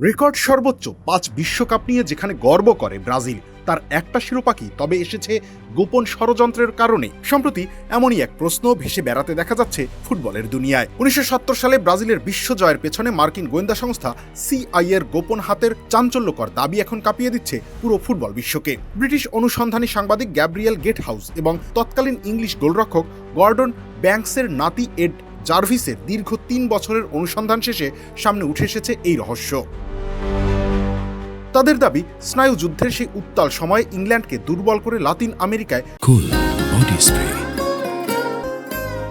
Record সর্বোচ্চ 5 বিশ্বকাপ নিয়ে যেখানে গর্ব করে ব্রাজিল, তার একটা শিরোপা কি তবে এসেছে গোপন ষড়যন্ত্রের কারণে? সম্প্রতি এমনই এক প্রশ্ন ভেসে বেড়াতে দেখা যাচ্ছে ফুটবলের দুনিয়ায়। 1970 সালে ব্রাজিলের বিশ্বজয়ের পেছনে মার্কিন গোয়েন্দা সংস্থা সিআই এর গোপন হাতের চাঞ্চল্যকর দাবি এখন কাঁপিয়ে দিচ্ছে পুরো ফুটবল বিশ্বকে। ব্রিটিশ অনুসন্ধানী সাংবাদিক গ্যাব্রিয়েল গেটহাউস এবং তৎকালীন ইংলিশ গোলরক্ষক গর্ডন ব্যাংকসের নাতি এড জার্ভিসের দীর্ঘ 3 বছরের অনুসন্ধান শেষে সামনে উঠে এসেছে এই রহস্য। তাদের দাবি, স্নায়ুযুদ্ধের সেই উত্তাল সময়ে ইংল্যান্ডকে দুর্বল করে লাতিন আমেরিকায় cool body spray,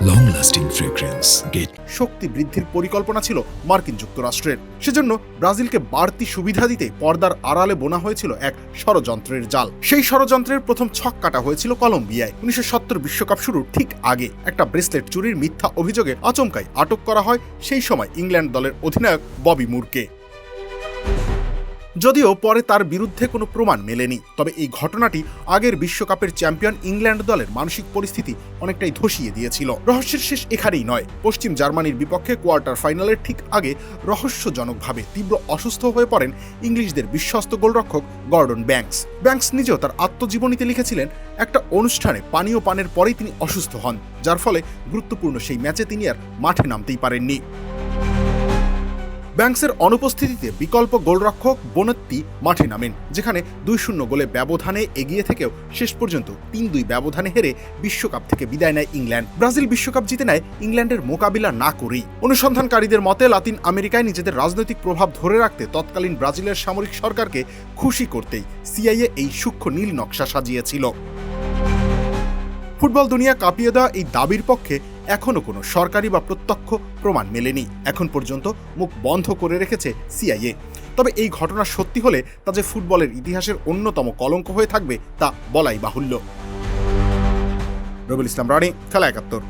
long lasting fragrance গেট শক্তি বৃদ্ধির পরিকল্পনা ছিল মার্কিন যুক্তরাষ্ট্রের। সেজন্য ব্রাজিলকে বাড়তি সুবিধা দিতে পর্দার আড়ালে বোনা হয়েছিল এক ষড়যন্ত্রের জাল। সেই ষড়যন্ত্রের প্রথম ছক কাটা হয়েছিল কলম্বিয়ায়। 1970 বিশ্বকাপ শুরুর ঠিক আগে একটা ব্রেসলেট চুরির মিথ্যা অভিযোগে আচমকাই আটক করা হয় সেই সময় ইংল্যান্ড দলের অধিনায়ক ববি মুরকে। যদিও পরে তার বিরুদ্ধে কোনো প্রমাণ মেলেনি, তবে এই ঘটনাটি আগের বিশ্বকাপের চ্যাম্পিয়ন ইংল্যান্ড দলের মানসিক পরিস্থিতি অনেকটাই ধসিয়ে দিয়েছিল। রহস্যের শেষ এখানেই নয়। পশ্চিম জার্মানির বিপক্ষে কোয়ার্টার ফাইনালের ঠিক আগে রহস্যজনকভাবে তীব্র অসুস্থ হয়ে পড়েন ইংলিশদের বিশ্বস্ত গোলরক্ষক গর্ডন ব্যাংকস। ব্যাংকস নিজেও তার আত্মজীবনীতে লিখেছিলেন, একটা অনুষ্ঠানে পানীয় পানের পরেই তিনি অসুস্থ হন, যার ফলে গুরুত্বপূর্ণ সেই ম্যাচে তিনি আর মাঠে নামতেই পারেননি। ব্যাংকসের অনুপস্থিতিতে বিকল্প গোলরক্ষক বোনেত্তি মাঠে নামেন, যেখানে 2-0 গোলে ব্যবধানে এগিয়ে থেকেও শেষ পর্যন্ত 3-2 ব্যবধানে হেরে বিশ্বকাপ থেকে বিদায় নেয় ইংল্যান্ড। ব্রাজিল বিশ্বকাপ জিতে নেয় ইংল্যান্ডের মোকাবিলা না করেই। অনুসন্ধানকারীদের মতে লাতিন আমেরিকায় নিজেদের রাজনৈতিক প্রভাব ধরে রাখতে তৎকালীন ব্রাজিলের সামরিক সরকারকে খুশি করতেই সিআইএ এই সূক্ষ্ম নীল নকশা সাজিয়েছিল। ফুটবল দুনিয়া কাঁপিয়ে দেওয়া এই দাবির পক্ষে এখনো কোনো সরকারি বা প্রত্যক্ষ প্রমাণ মেলেনি। এখন পর্যন্ত মুখ বন্ধ করে রেখেছে সিআইএ। তবে এই ঘটনা সত্যি হলে তা যে ফুটবলের ইতিহাসের অন্যতম কলঙ্ক হয়ে থাকবে তা বলাই বাহুল্য। রবিউল ইসলাম রানী, খেলা 71।